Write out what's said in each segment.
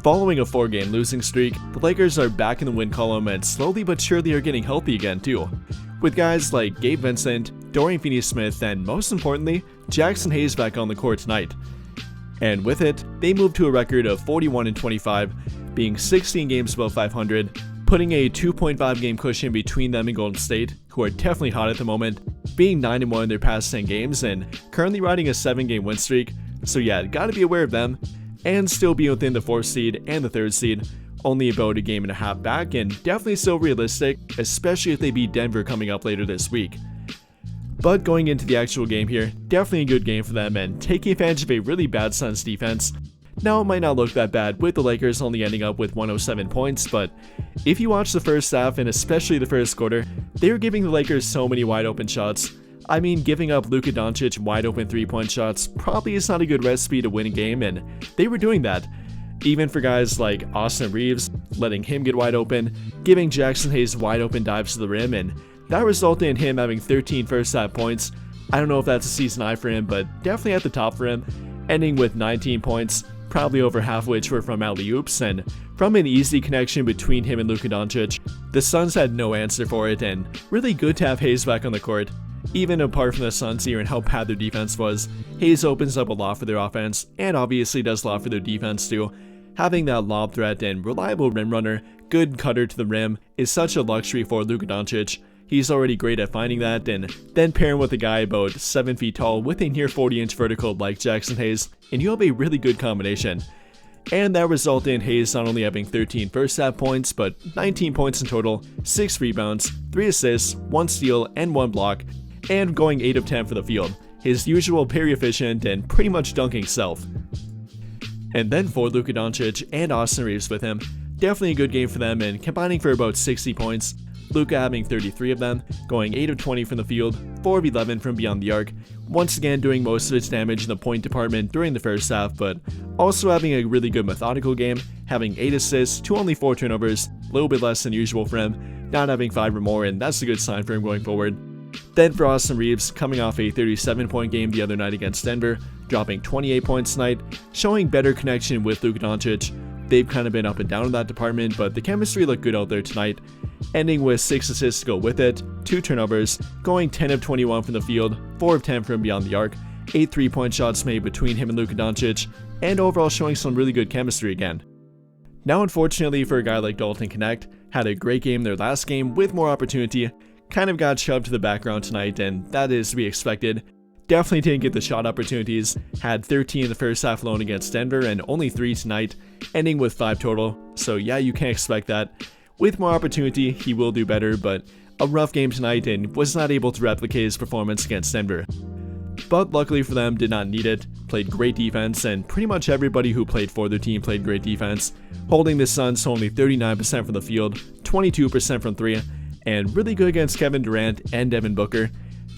Following a 4-game losing streak, the Lakers are back in the win column and slowly but surely are getting healthy again too, with guys like Gabe Vincent, Dorian Finney-Smith, and most importantly, Jackson Hayes back on the court tonight. And with it, they moved to a record of 41-25, being 16 games above 500, putting a 2.5 game cushion between them and Golden State, who are definitely hot at the moment, being 9-1 in their past 10 games and currently riding a 7-game win streak. So yeah, gotta be aware of them, and still be within the 4th seed and the 3rd seed, only about a game and a half back, and definitely still realistic, especially if they beat Denver coming up later this week. But going into the actual game here, definitely a good game for them and taking advantage of a really bad Suns defense. Now it might not look that bad with the Lakers only ending up with 107 points, but if you watch the first half and especially the first quarter, they were giving the Lakers so many wide open shots. I mean, giving up Luka Dončić wide open 3-point shots probably is not a good recipe to win a game, and they were doing that. Even for guys like Dončić and Reaves, letting him get wide open, giving Jackson Hayes wide open dives to the rim, and that resulted in him having 13 first half points. I don't know if that's a season high for him, but definitely at the top for him, ending with 19 points, probably over half which were from alley-oops, and from an easy connection between him and Luka Dončić. The Suns had no answer for it, and really good to have Hayes back on the court. Even apart from the Suns here and how bad their defense was, Hayes opens up a lot for their offense, and obviously does a lot for their defense too. Having that lob threat and reliable rim runner, good cutter to the rim, is such a luxury for Luka Dončić. He's already great at finding that, and then pair him with a guy about 7 feet tall with a near 40-inch vertical like Jackson Hayes, and you have a really good combination. And that resulted in Hayes not only having 13 first half points, but 19 points in total, 6 rebounds, 3 assists, 1 steal, and 1 block, and going 8 of 10 for the field, his usual very efficient and pretty much dunking self. And then for Luka Dončić and Dončić Reaves with him, definitely a good game for them and combining for about 60 points, Luka having 33 of them, going 8 of 20 from the field, 4 of 11 from beyond the arc, once again doing most of its damage in the point department during the first half, but also having a really good methodical game, having 8 assists to only 4 turnovers, a little bit less than usual for him, not having 5 or more, and that's a good sign for him going forward. Then for Dončić Reaves, coming off a 37-point game the other night against Denver, dropping 28 points tonight, showing better connection with Luka Dončić. They've kind of been up and down in that department, but the chemistry looked good out there tonight, ending with 6 assists to go with it, 2 turnovers, going 10 of 21 from the field, 4 of 10 from beyond the arc, 8 3-point shots made between him and Luka Dončić, and overall showing some really good chemistry again. Now unfortunately for a guy like Dalton Knecht, had a great game their last game with more opportunity, kind of got shoved to the background tonight, and that is to be expected. Definitely didn't get the shot opportunities, had 13 in the first half alone against Denver and only 3 tonight, ending with 5 total, so yeah, you can't expect that. With more opportunity, he will do better, but a rough game tonight and was not able to replicate his performance against Denver. But luckily for them, did not need it, played great defense, and pretty much everybody who played for their team played great defense, holding the Suns to only 39% from the field, 22% from 3, and really good against Kevin Durant and Devin Booker.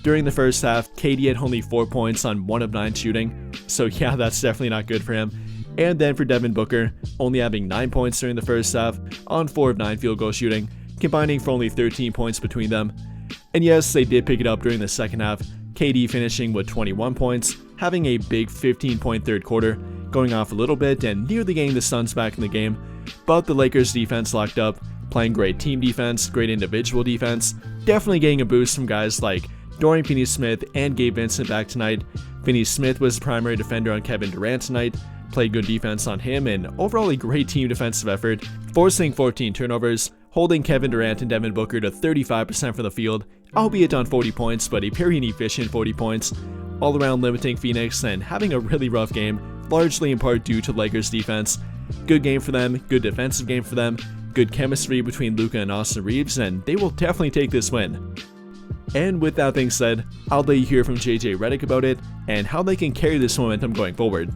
During the first half, KD had only 4 points on 1 of 9 shooting, so yeah, that's definitely not good for him. And then for Devin Booker, only having 9 points during the first half on 4 of 9 field goal shooting, combining for only 13 points between them. And yes, they did pick it up during the second half, KD finishing with 21 points, having a big 15-point third quarter, going off a little bit and nearly getting the Suns back in the game, but the Lakers defense locked up, playing great team defense, great individual defense, definitely getting a boost from guys like Dorian Finney-Smith and Gabe Vincent back tonight. Finney-Smith was the primary defender on Kevin Durant tonight, played good defense on him, and overall a great team defensive effort, forcing 14 turnovers, holding Kevin Durant and Devin Booker to 35% from the field, albeit on 40 points, but a very inefficient 40 points, all around limiting Phoenix and having a really rough game, largely in part due to Lakers defense. Good game for them, good defensive game for them, good chemistry between Luka and Dončić Reaves, and they will definitely take this win. And with that being said, I'll let you hear from JJ Redick about it and how they can carry this momentum going forward.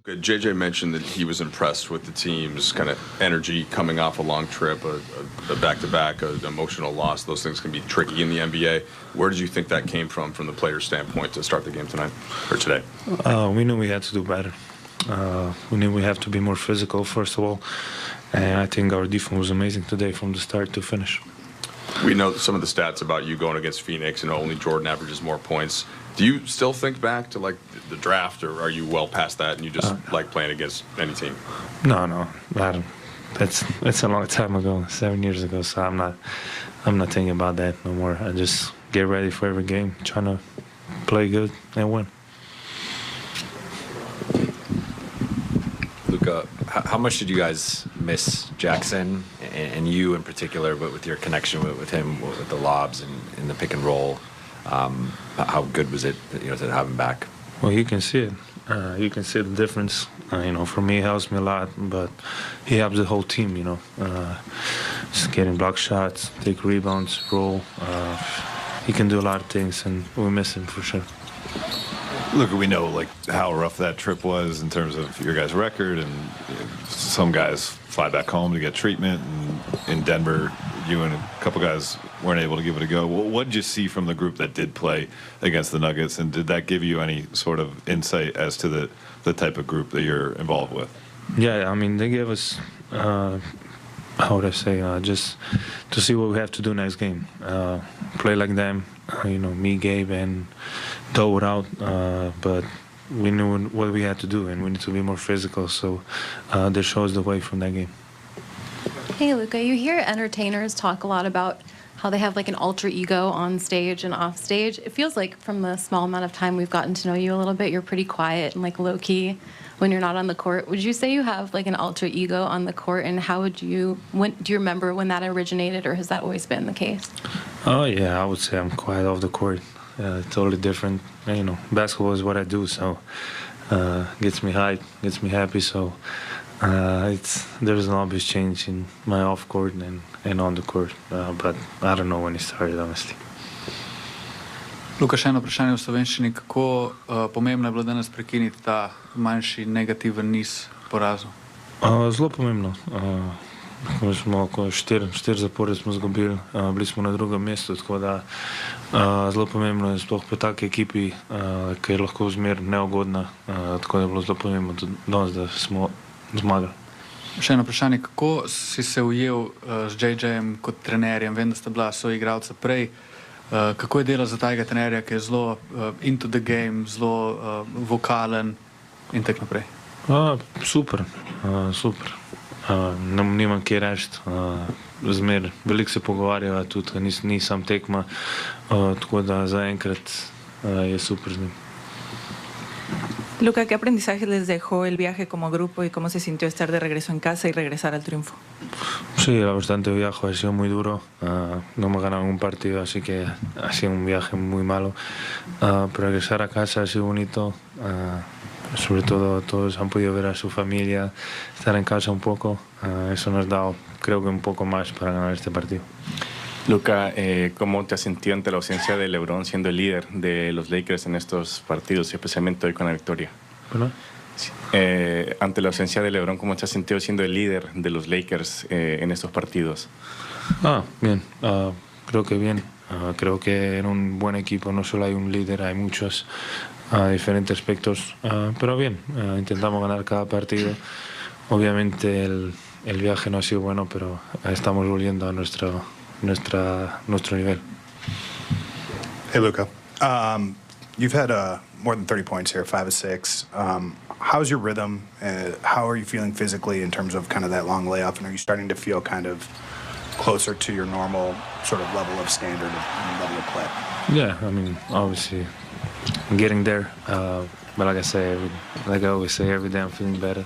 Good. JJ mentioned that he was impressed with the team's kind of energy coming off a long trip, a back-to-back, an emotional loss. Those things can be tricky in the NBA. Where did you think that came from the player's standpoint to start the game tonight or today? We knew we had to do better. We knew we have to be more physical, first of all. And I think our defense was amazing today from the start to finish. We know some of the stats about you going against Phoenix, and only Jordan averages more points. Do you still think back to like the draft, or are you well past that and you just like playing against any team? No, I don't. That's a long time ago, 7 years ago. So I'm not thinking about that no more. I just get ready for every game, trying to play good and win. Luka, how much did you guys miss Jackson and you in particular, but with your connection with him, with the lobs and in the pick and roll? How good was it, to have him back? Well, you can see it. You can see the difference. For me, it helps me a lot, but he helps the whole team. Just getting block shots, take rebounds, roll. He can do a lot of things, and we miss him for sure. Look, we know like how rough that trip was in terms of your guys' record, and some guys fly back home to get treatment. And in Denver, you and a couple guys weren't able to give it a go. What did you see from the group that did play against the Nuggets, and did that give you any sort of insight as to the type of group that you're involved with? Yeah, they gave us, how would I say, just to see what we have to do next game. Play like them, me, Gabe, and Doe were out, but we knew what we had to do, and we need to be more physical, so they showed us the way from that game. Hey, Luka, you hear entertainers talk a lot about how they have like an alter ego on stage and off stage. It feels like from the small amount of time we've gotten to know you a little bit, you're pretty quiet and like low key when you're not on the court. Would you say you have like an alter ego on the court, and do you remember when that originated, or has that always been the case? Oh yeah, I would say I'm quiet off the court. Totally different. Basketball is what I do, so gets me hyped, gets me happy. So there's an obvious change in my off court and on the court, but I don't know when it started, honestly. Luka, še eno vprašanje v slovenščini. Kako pomembno je bilo danes prekiniti ta manjši negativen niz porazov? Zelo pomembno. Smo oko 4 zapore smo izgubili, bili smo na drugem mestu, tako da zelo pomembno je sploh po taki ekipi, ki je lahko zmer neugodna, tako da je bilo zelo pomembno tudi danes, da smo zmagali. Še eno vprašanje. Kako si se ujel z JJ-jem kot trenerjem? Vem, da sta bila soigralca prej. Kako je delo za tajega trenerja, ki je zelo into the game, zelo vokalen in tako naprej? Super. Nimam kje reči. Zmer veliko se pogovarjava, tudi ni sam tekma, tako da zaenkrat je super z njim. Luka, ¿qué aprendizaje les dejó el viaje como grupo y cómo se sintió estar de regreso en casa y regresar al triunfo? Sí, bastante viaje, ha sido muy duro. No hemos ganado ningún partido, así que ha sido un viaje muy malo. Pero regresar a casa ha sido bonito. Sobre todo todos han podido ver a su familia, estar en casa un poco. Eso nos ha dado, creo que un poco más para ganar este partido. Luka, ¿cómo te has sentido ante la ausencia de LeBron siendo el líder de los Lakers en estos partidos, especialmente hoy con la victoria? ¿Bueno? Ante la ausencia de LeBron, ¿cómo te has sentido siendo el líder de los Lakers en estos partidos? Bien. Creo que bien. Creo que en un buen equipo no solo hay un líder, hay muchos diferentes aspectos. Pero bien, intentamos ganar cada partido. Obviamente el viaje no ha sido bueno, pero estamos volviendo a nuestro nivel. Hey, Luka. You've had more than 30 points here, 5 of 6. How's your rhythm? How are you feeling physically in terms of kind of that long layoff? And are you starting to feel kind of closer to your normal sort of level of standard and level of play? Yeah, obviously, I'm getting there. But like I always say, every day I'm feeling better.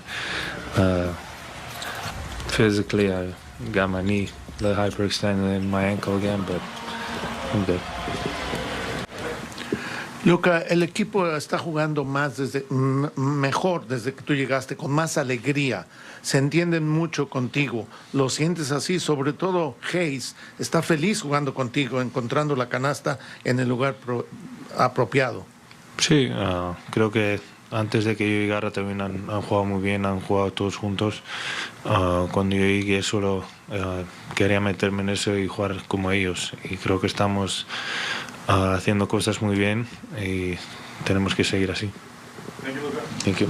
Physically, I got my knee a little hyperextended in my ankle again, but I'm good. Luka, el equipo está jugando mejor desde que tú llegaste, con más alegría. Se entienden mucho contigo. ¿Lo sientes así? Sobre todo Hayes está feliz jugando contigo, encontrando la canasta en el lugar apropiado. Sí, creo que antes de que yo llegara también han jugado muy bien, han jugado todos juntos. Cuando yo llegué solo quería meterme en eso y jugar como ellos. Y creo que estamos haciendo cosas muy bien y tenemos que seguir así. Thank you.